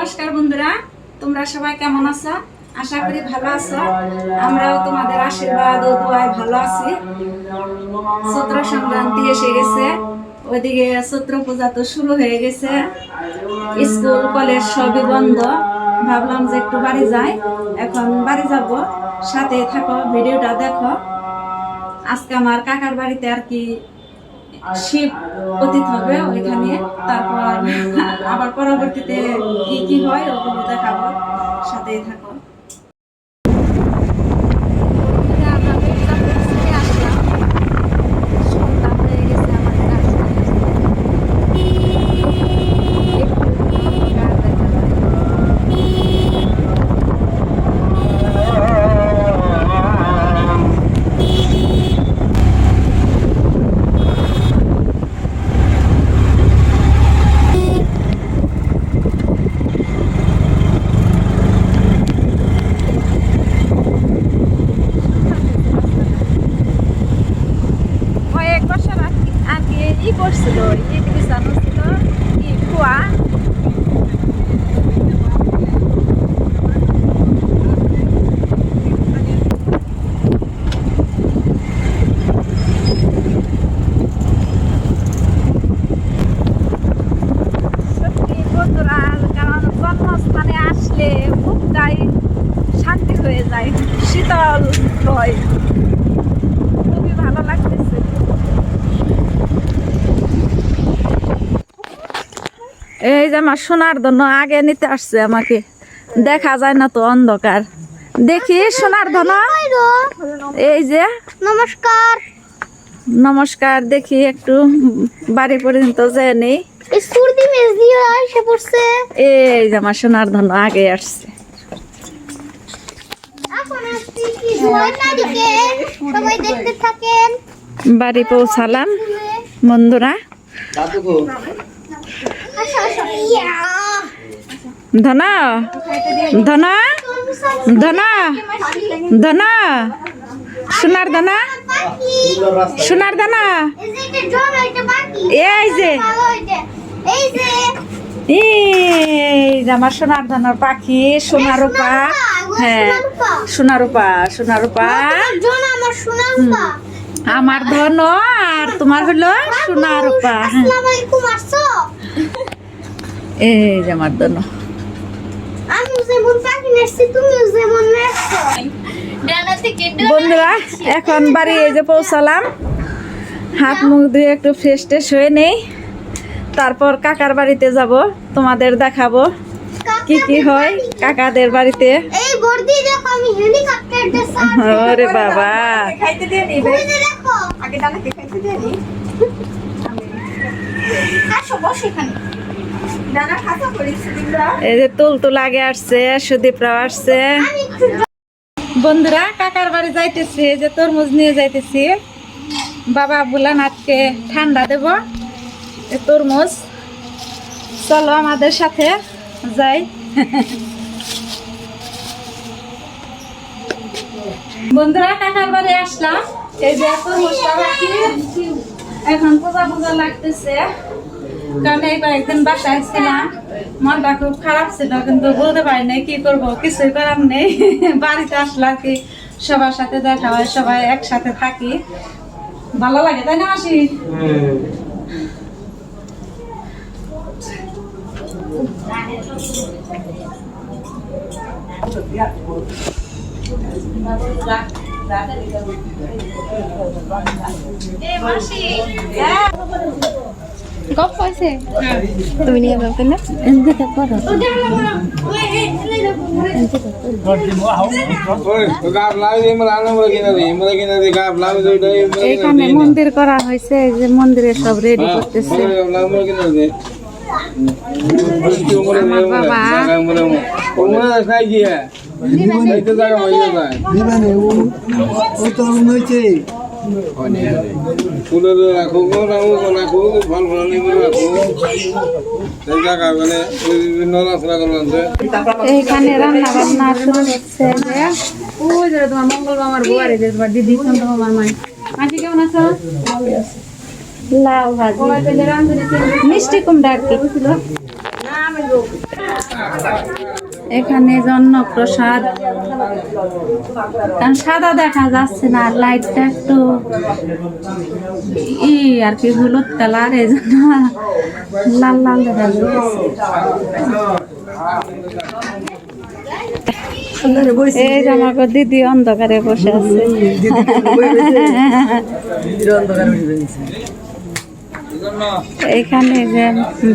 নমস্কার বন্ধুরা, তোমরা সবাই কেমন আছো? আশা করি ভালো আছো। আমরাও তোমাদের আশীর্বাদ ও দোয়ায় ভালো আছি। চৈত্র সংক্রান্তি এসে গেছে, ওইদিকে চৈত্র পূজা তো শুরু হয়ে গেছে। স্কুল কলেজ সবই বন্ধ। ভাবলাম যে একটু বাড়ি যাই, এখন বাড়ি যাব। সাথে থাকো, ভিডিওটা দেখো। আজকে আমার কাকার বাড়িতে আর কি শিব পতিত হবে ওইখানে, তারপর আবার পরবর্তীতে কি কি হয় ওগুলো দেখাবো, সাথেই থাকো। করছিল বিছানো ছিল কি খোয়া সত্যি বন্ধুরা, কারণ জন্মস্থানে আসলে বুকটাই শান্তি হয়ে যায়, শীতল হয়, খুবই ভালো লাগতেছে। এই যে আমার সোনার ধন আগে নিতে আসছে, আমাকে দেখা যায় না তো, অন্ধকার। দেখি সোনার ধন, এই যে নমস্কার নমস্কার। দেখি একটু বাড়ি পর্যন্ত যে নেই, এই যে আমার সোনার ধন আগে আসছে। বাড়ি পৌঁছালাম বন্ধুরা। ধনা ধনা ধনা ধনা, সোনার দানা, সোনার দানা, এই যে আমার সোনার দানার পাখি, সোনার রূপা। হ্যাঁ, সোনার রূপা, সোনার রূপা আমার ধন, আর তোমার হলো সোনার রূপা। এই যে আমার ধন। বন্ধুরা, এখন বাড়ি এই যে পৌঁছালাম। হাত মুখ ধুয়ে একটু ফ্রেশ ট্রেশ হয়ে নেই, তারপর কাকার বাড়িতে যাব, তোমাদের দেখাবো কি কি হয় কাকাদের বাড়িতে। ওরে বাবা, এই যে তুল আগে আসছে, সুদীপরাও আসছে। বন্ধুরা, কাকার বাড়ি যাইতেছি, এই যে তরমুজ নিয়ে যাইতেছি। বাবা বললেন আজকে ঠান্ডা দেব তরমুজ, চলো আমাদের সাথে যাই। বন্ধুরা, কাকার বাড়ি আসলাম, এই যে তরমুজটা রাখি। এখন পূজা লাগতেছে, কারণ এই কয়েকদিন বাসায় ছিলাম, মনটা খুব খারাপ ছিল, কিন্তু বলতে পারি নাই কি করবো, কিছুই করার নেই। বাড়িতে আসলে আর কি সবার সাথে দেখা হয়, সবাই একসাথে থাকি, ভালো লাগে, তাই না মাসি? গপ হয়েছে, তুমি নিয়ে যাবে না? এদিকে করো, এখানে মন্দির করা হয়েছে, এই যে মন্দিরে সব রেডি করতেছে। এইখানে রান্না বান্না শুরু হচ্ছে। ওই যে তোমার মঙ্গল মামার বুয়ারে, যে তোমার দিদি মামার মাই। মাসি কেমন আছো? লাউ ভাজি, মিষ্টি কুমড়া আর কি ছিল। এখানে জন্য প্রসাদ, কারণ সাদা দেখা যাচ্ছে না, লাইটটা একটু আর কি হলুদ কালার, এই জন্য লাল লাল দেখা যাচ্ছে। এই যে আমাকে দিদি অন্ধকারে বসে আছে। এখানে যে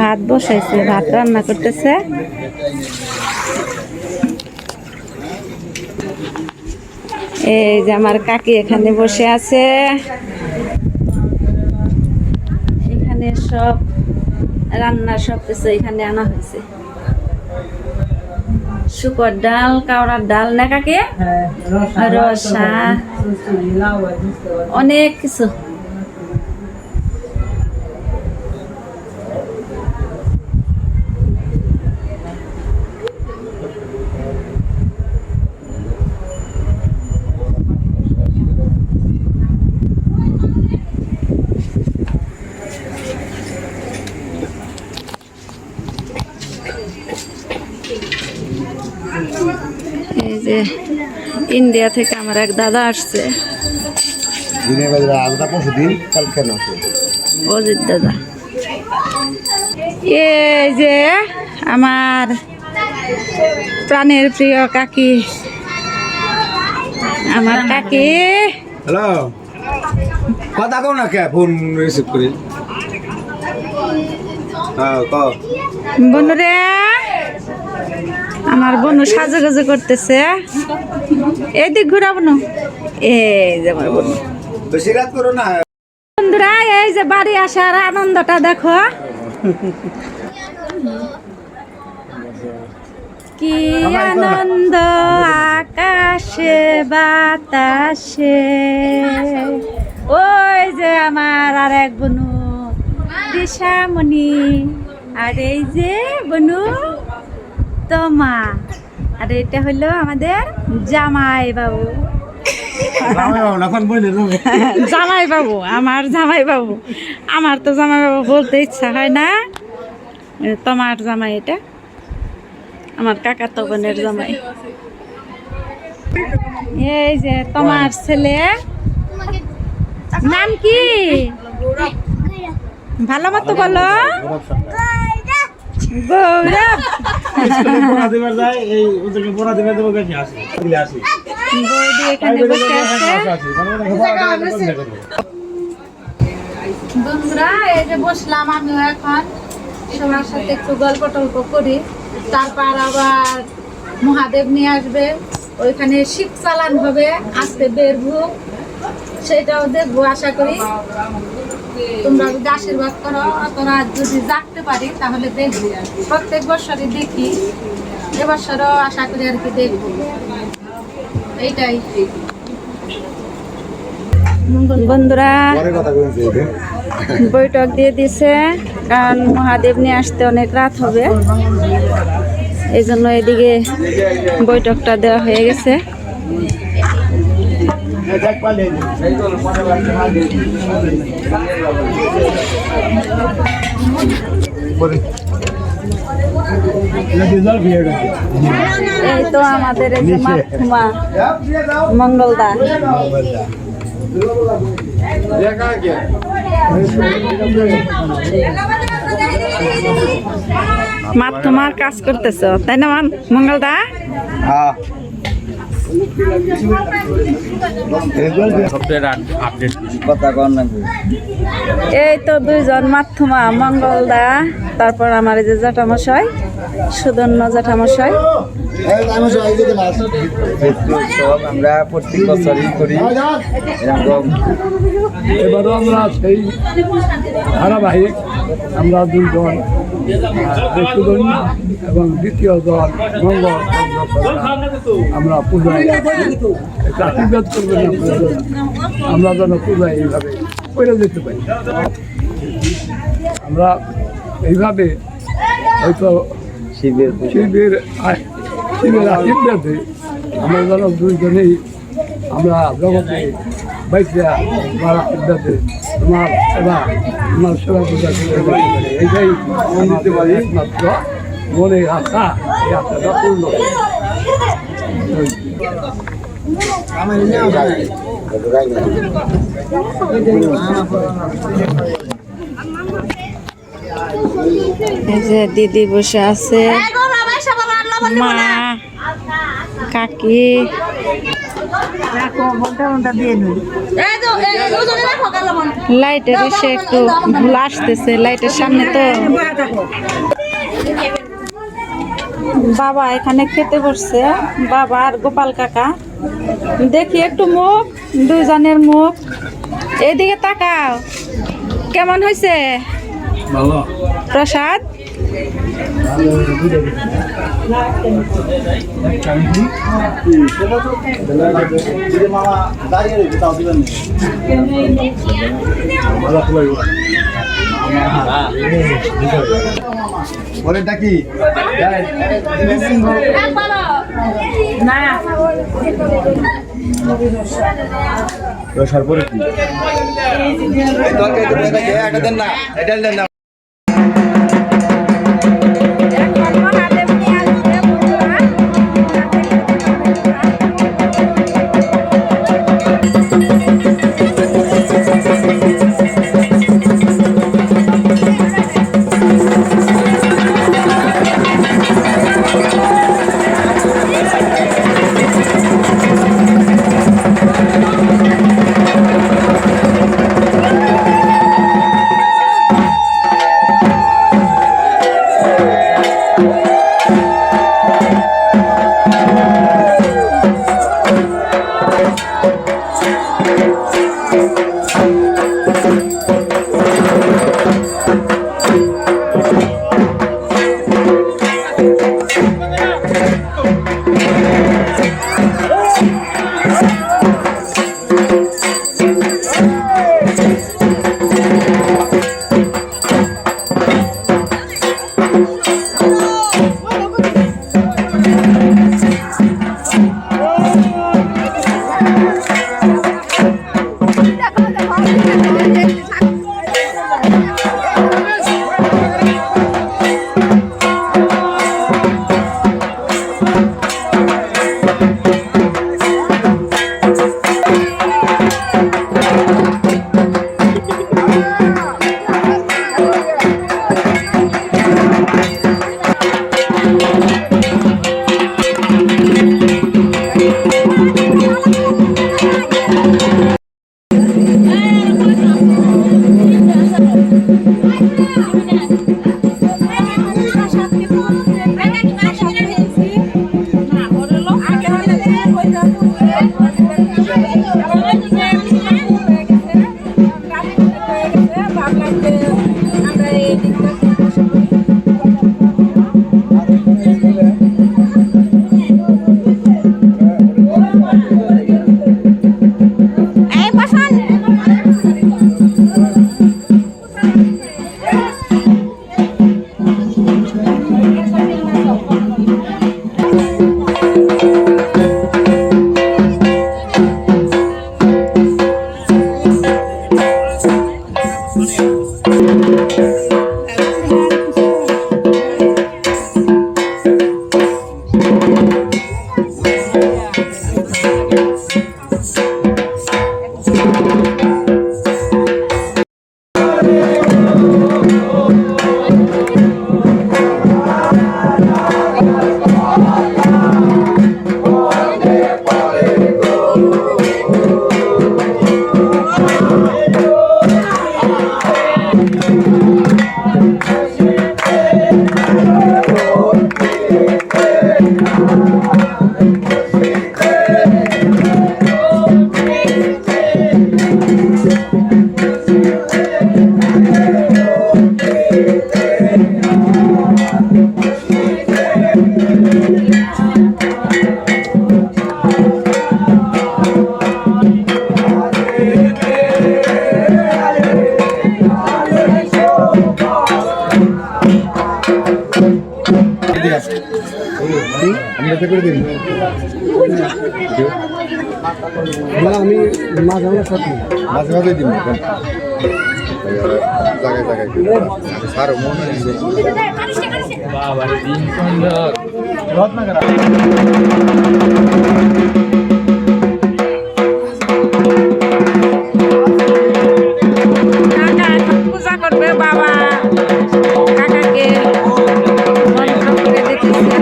ভাত বসাইছে, ভাত রান্না করতেছে। এই যে আমার কাকি এখানে বসে আছে। এখানে সব রান্নার সব কিছু এখানে আনা হয়েছে। শুকর ডাল, কাওড়ার ডাল না কাকি, রসা, অনেক কিছু। এই যে ইন্ডিয়া থেকে আমার এক দাদা আসছে, অজিত দাদা। এই যে আমার প্রাণের প্রিয় কাকি, আমার কাকি। হ্যালো, কথা কও না কে ফোন রিসিভ করি। হ্যাঁ কও। বনুরে, আমার বনু সাজুগুজু করতেছে। এদিক ঘুরা বনু। এই যে আমার বনু। বেশি রাত করো না। বন্ধুরা, এই যে বাড়ি আসার আনন্দটা দেখো, কি আনন্দ আকাশে বাতাসে। ওই যে আমার আর এক বনু দিশামণি, আর এই যে বনু তোমা, আর এটা হলো আমাদের জামাই বাবু। জামাই বাবু, আমার জামাই বাবু। আমার তো জামাই বাবু বলতে ইচ্ছা হয় না, তোমার জামাই এটা, আমার কাকাতো বোনের জামাই। এই যে তোমার ছেলে, নাম কি? ভালো মতো বলো। গৌরব। বৌদি এখানে বসে আছে। বন্ধুরা, এই যে বসলাম আমিও এখন, সবার সাথে একটু গল্প টল্প করি। তারপর আবার মহাদেব নিয়ে আসবে, ওইখানে শিব চালান হবে, আজকে বেরবো, সেটাও দেখবো আশা করি। তোমরা যদি আশীর্বাদ করো, তোরা যদি জাগতে পারি তাহলে দেখবো। প্রত্যেক বছরই দেখি, এবছরও আশা করি আর কি দেখবো, এইটাই। বন্ধুরা, বৈঠক দিয়ে দিছে, কারণ মহাদেব নিয়ে আসতে অনেক রাত হবে, এই জন্য এদিকে বৈঠকটা দেওয়া হয়ে গেছে। এই তো আমাদের এই যে মাথুমা মঙ্গলদা, মাথুমার কাজ করতেছ তাই না মঙ্গলদা? এই তো দুইজন মাথুমা, মঙ্গলদা, তারপর আমার এই যে জ্যাঠামশাই, সুদন্য জ্যাঠামশাই। আমরা প্রত্যেক বছরই করি এরকম। এবারও আমরা সেই ধারাবাহিক, আমরা দুইজন সুদন্য এবং দ্বিতীয় দল মঙ্গল, আমরা পূজায় আশীর্বাদ করবেন আপনাদের, আমরা যেন পূজায় এইভাবে করে যেতে পারি। আমরা এইভাবে হয়তো শিবের আশীর্বাদে আমরা যেন দুইজনেই আমরা জগতে বাইসা আমার আশীর্বাদে তোমার সেবা পূজা করে এইটাই দিতে পারি একমাত্র মনে আশা এই আশাটা পূর্ণ হয়। এই যে দিদি বসে আছে, মা, কাকি, লাইটের এসে একটু ভুল আসতেছে, লাইটের সামনে তো। বাবা এখানে খেতে বসছে, বাবা আর গোপাল কাকা। দেখি একটু মুখ, দুজনের মুখ, এদিকে তাকাও। কেমন হয়েছে ভালো প্রসাদ? পরেরটা কি না সরপরে কি তরকারি একটা দেন না এটা দেন না আমি মাঝে মাঝে সাথে মাঝে মাঝে দিন জায়গায় জায়গায় সার মনে কাকা এখন পূজা করবে বাবা কাকাকে মন্ত্র করে দিতেছে।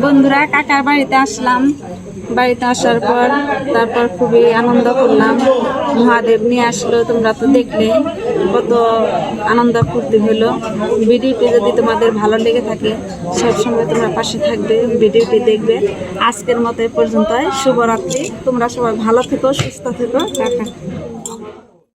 বন্ধুরা কাকার বাড়িতে আসলাম। বাড়িতে আসার পর তারপর খুবই আনন্দ করলাম। মহাদেব নিয়ে আসলো, তোমরা তো দেখলে কত আনন্দ ফুর্তি হলো। ভিডিওটি যদি তোমাদের ভালো লেগে থাকে সবসময় তোমরা পাশে থাকবে, ভিডিওটি দেখবে। আজকের মতো এ পর্যন্তই। শুভরাত্রি। তোমরা সবাই ভালো থেকো, সুস্থ থেকো। টাটা।